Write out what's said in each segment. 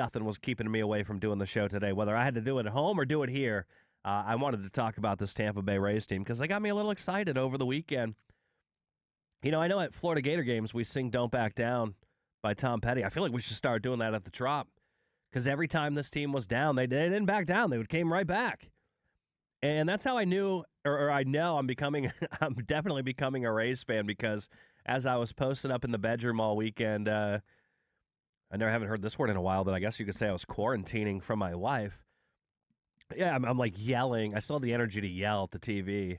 Nothing was keeping me away from doing the show today, whether I had to do it at home or do it here. I wanted to talk about this Tampa Bay Rays team because they got me a little excited over the weekend. You know, I know at Florida Gator games we sing Don't Back Down by Tom Petty. I feel like we should start doing that at the Trop because every time this team was down, they didn't back down. They came right back. And that's how I knew, or I know I'm definitely becoming a Rays fan because as I was posted up in the bedroom all weekend, I haven't heard this word in a while, but I guess you could say I was quarantining from my wife. Yeah, I'm like yelling. I still had the energy to yell at the TV.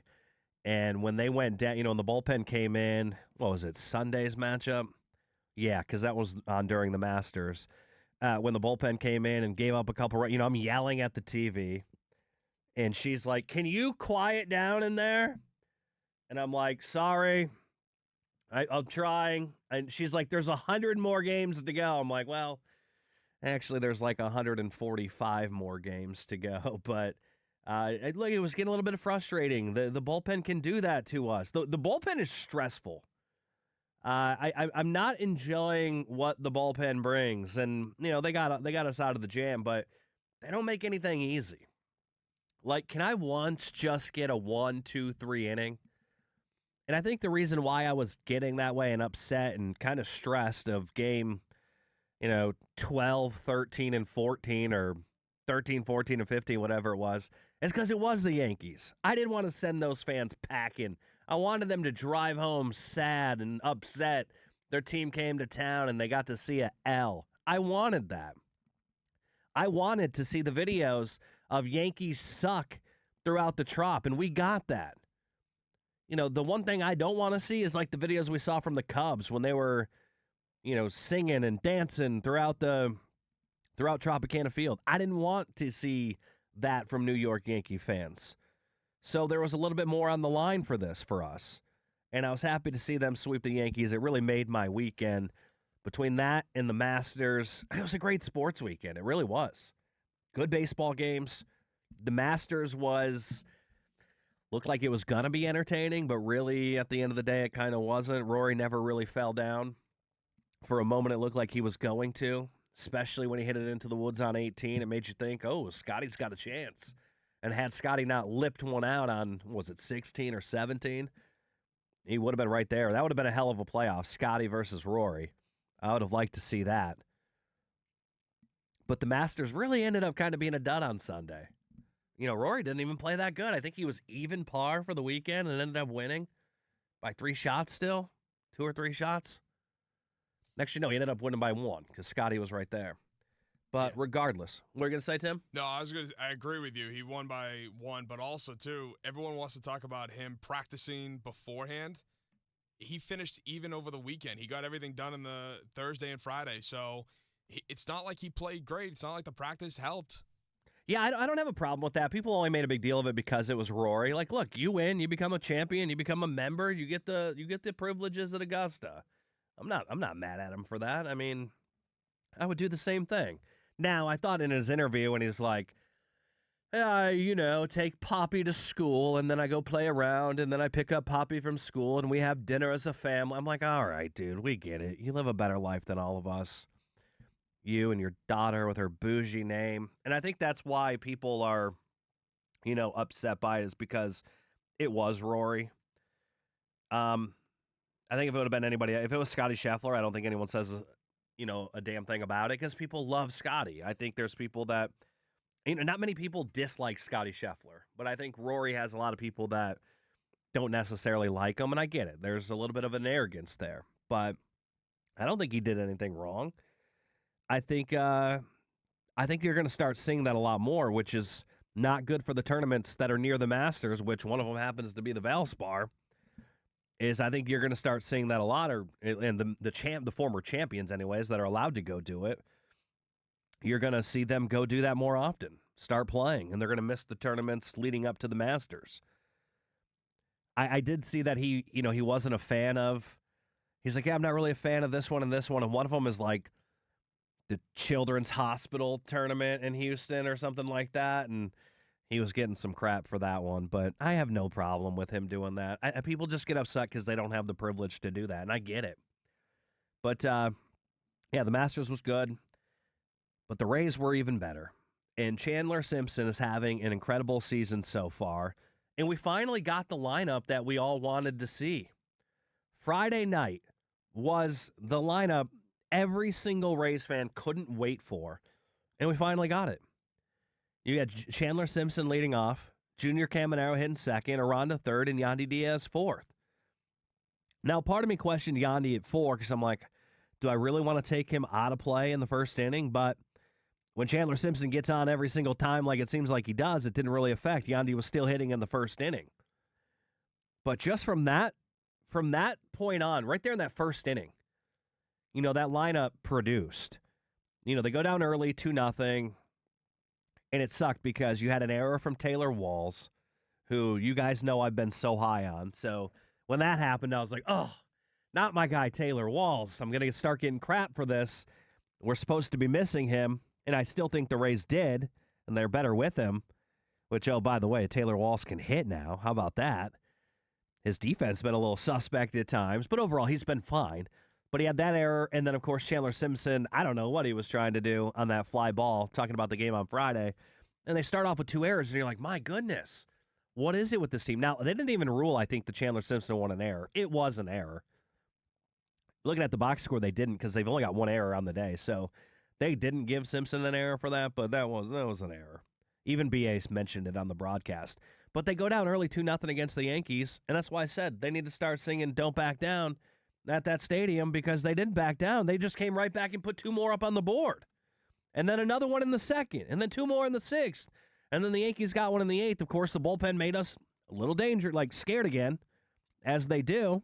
And when they went down, and the bullpen came in, what was it, Sunday's matchup? Yeah, because that was on during the Masters. When the bullpen came in and gave up a couple, I'm yelling at the TV. And she's like, "Can you quiet down in there?" And I'm like, "Sorry, I'm trying." And she's like, "There's 100 more games to go." I'm like, "Well, actually, there's like 145 more games to go." But it was getting a little bit frustrating. The bullpen can do that to us. The bullpen is stressful. I'm not enjoying what the bullpen brings. And, they got us out of the jam, but they don't make anything easy. Like, can I once just get a 1, 2, 3 inning? And I think the reason why I was getting that way and upset and kind of stressed of game, 12, 13, and 14 or 13, 14, and 15, whatever it was, is because it was the Yankees. I didn't want to send those fans packing. I wanted them to drive home sad and upset. Their team came to town and they got to see a L. I wanted that. I wanted to see the videos of Yankees suck throughout the Trop, and we got that. The one thing I don't want to see is like the videos we saw from the Cubs when they were, singing and dancing throughout Tropicana Field. I didn't want to see that from New York Yankee fans. So there was a little bit more on the line for this for us. And I was happy to see them sweep the Yankees. It really made my weekend. Between that and the Masters, it was a great sports weekend. It really was. Good baseball games. The Masters looked like it was going to be entertaining, but really at the end of the day, it kind of wasn't. Rory never really fell down. For a moment, it looked like he was going to, especially when he hit it into the woods on 18. It made you think, oh, Scotty's got a chance. And had Scotty not lipped one out on, was it 16 or 17? He would have been right there. That would have been a hell of a playoff, Scotty versus Rory. I would have liked to see that. But the Masters really ended up kind of being a dud on Sunday. Rory didn't even play that good. I think he was even par for the weekend and ended up winning by 3 shots still, 2 or 3 shots. Next, he ended up winning by 1 because Scotty was right there. But regardless, what are you going to say, Tim? No, I agree with you. He won by 1, but also, too, everyone wants to talk about him practicing beforehand. He finished even over the weekend. He got everything done in the Thursday and Friday. So it's not like he played great. It's not like the practice helped. Yeah, I don't have a problem with that. People only made a big deal of it because it was Rory. Like, look, you win, you become a champion, you become a member, you get the privileges at Augusta. I'm not mad at him for that. I mean, I would do the same thing. Now, I thought in his interview when he's like, take Poppy to school, and then I go play around, and then I pick up Poppy from school, and we have dinner as a family. I'm like, all right, dude, we get it. You live a better life than all of us. You and your daughter with her bougie name. And I think that's why people are, upset by it is because it was Rory. I think if it would have been anybody, if it was Scotty Scheffler, I don't think anyone says, a damn thing about it because people love Scotty. I think there's people that, not many people dislike Scotty Scheffler, but I think Rory has a lot of people that don't necessarily like him, and I get it. There's a little bit of an arrogance there, but I don't think he did anything wrong. I think you're going to start seeing that a lot more, which is not good for the tournaments that are near the Masters, which one of them happens to be the Valspar. I think you're going to start seeing that a lot, and the former champions, anyways, that are allowed to go do it. You're going to see them go do that more often, start playing, and they're going to miss the tournaments leading up to the Masters. I did see that he wasn't a fan of. He's like, yeah, I'm not really a fan of this one, and one of them is like the Children's Hospital tournament in Houston or something like that, and he was getting some crap for that one, but I have no problem with him doing that. People just get upset because they don't have the privilege to do that, and I get it. But, the Masters was good. But the Rays were even better. And Chandler Simpson is having an incredible season so far. And we finally got the lineup that we all wanted to see. Friday night was the lineup every single Rays fan couldn't wait for. And we finally got it. You got Chandler Simpson leading off, Junior Caminero hitting second, Aranda third, and Yandy Diaz fourth. Now, part of me questioned Yandy at 4 because I'm like, do I really want to take him out of play in the first inning? But when Chandler Simpson gets on every single time like it seems like he does, it didn't really affect. Yandy was still hitting in the first inning. But just from that point on, right there in that first inning, that lineup produced. They go down early 2-0, and it sucked because you had an error from Taylor Walls, who you guys know I've been so high on. So when that happened, I was like, oh, not my guy Taylor Walls. I'm going to start getting crap for this. We're supposed to be missing him, and I still think the Rays did, and they're better with him, which, oh, by the way, Taylor Walls can hit now. How about that? His defense has been a little suspect at times, but overall he's been fine. But he had that error, and then, of course, Chandler Simpson, I don't know what he was trying to do on that fly ball, talking about the game on Friday. And they start off with 2 errors, and you're like, my goodness, what is it with this team? Now, they didn't even rule, I think, the Chandler Simpson one an error. It was an error. Looking at the box score, they didn't because they've only got 1 error on the day. So they didn't give Simpson an error for that, but that was an error. Even BA mentioned it on the broadcast. But they go down early 2-0 against the Yankees, and that's why I said they need to start singing Don't Back Down at that stadium because they didn't back down. They just came right back and put 2 more up on the board. And then another one in the second, and then 2 more in the 6th. And then the Yankees got one in the 8th. Of course, the bullpen made us a little scared again, as they do.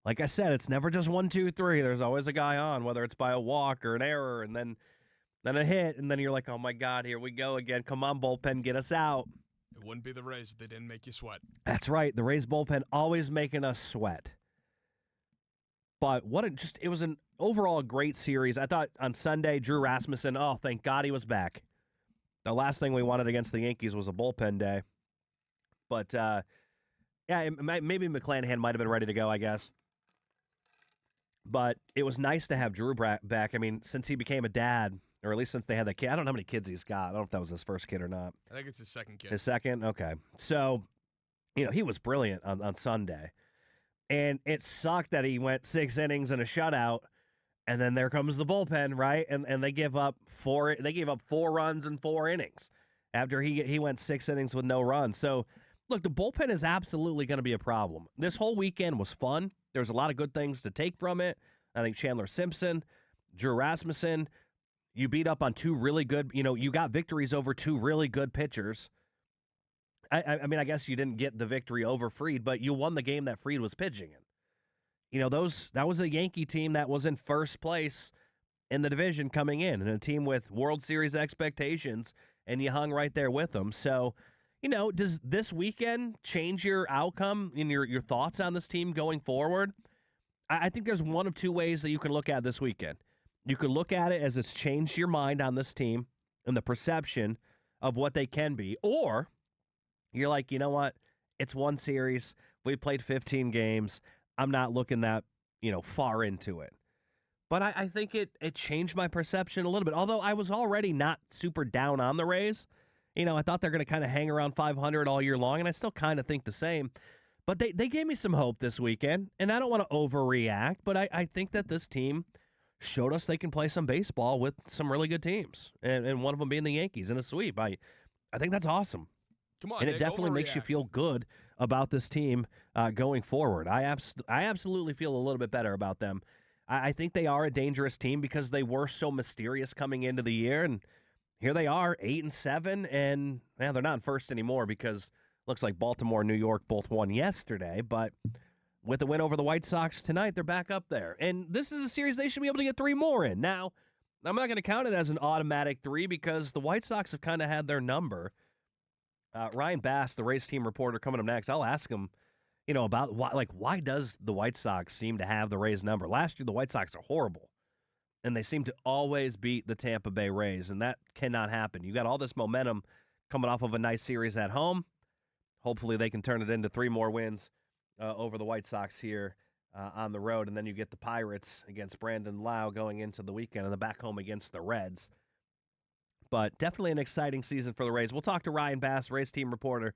Like I said, it's never just 1, 2, 3. There's always a guy on, whether it's by a walk or an error, and then a hit, and then you're like, oh, my God, here we go again. Come on, bullpen, get us out. It wouldn't be the Rays if they didn't make you sweat. That's right. The Rays bullpen always making us sweat. But it was an overall great series. I thought on Sunday, Drew Rasmussen, oh, thank God he was back. The last thing we wanted against the Yankees was a bullpen day. But, maybe McClanahan might have been ready to go, I guess. But it was nice to have Drew back. I mean, since he became a dad, or at least since they had that kid. I don't know how many kids he's got. I don't know if that was his first kid or not. I think it's his second kid. His second? Okay. So, he was brilliant on Sunday. And it sucked that he went 6 innings and a shutout, and then there comes the bullpen, right? And they gave up 4 runs in 4 innings after he went 6 innings with no runs. So, look, the bullpen is absolutely going to be a problem. This whole weekend was fun. There's a lot of good things to take from it. I think Chandler Simpson, Drew Rasmussen, you beat up on 2 really good, you got victories over 2 really good pitchers. I mean, I guess you didn't get the victory over Fried, but you won the game that Fried was pitching in. That was a Yankee team that was in first place in the division coming in, and a team with World Series expectations, and you hung right there with them. So, does this weekend change your outcome and your thoughts on this team going forward? I think there's one of 2 ways that you can look at this weekend. You could look at it as it's changed your mind on this team and the perception of what they can be, or you're like, you know what? It's 1 series. We played 15 games. I'm not looking that, far into it. But I think it changed my perception a little bit. Although I was already not super down on the Rays. I thought they're going to kind of hang around 500 all year long, and I still kind of think the same. But they gave me some hope this weekend, and I don't want to overreact, but I think that this team showed us they can play some baseball with some really good teams, and one of them being the Yankees in a sweep. I think that's awesome. Come on, and Nick, it definitely makes you feel good about this team going forward. I absolutely feel a little bit better about them. I think they are a dangerous team because they were so mysterious coming into the year, and here they are, 8-7, and they're not in first anymore because looks like Baltimore and New York both won yesterday, but with the win over the White Sox tonight, they're back up there. And this is a series they should be able to get 3 more in. Now, I'm not going to count it as an automatic 3 because the White Sox have kind of had their number. Ryan Bass, the race team reporter, coming up next. I'll ask him, about why does the White Sox seem to have the Rays number? Last year, the White Sox are horrible, and they seem to always beat the Tampa Bay Rays, and that cannot happen. You got all this momentum coming off of a nice series at home. Hopefully, they can turn it into 3 more wins over the White Sox here on the road, and then you get the Pirates against Brandon Lau going into the weekend, and then back home against the Reds. But definitely an exciting season for the Rays. We'll talk to Ryan Bass, Rays team reporter,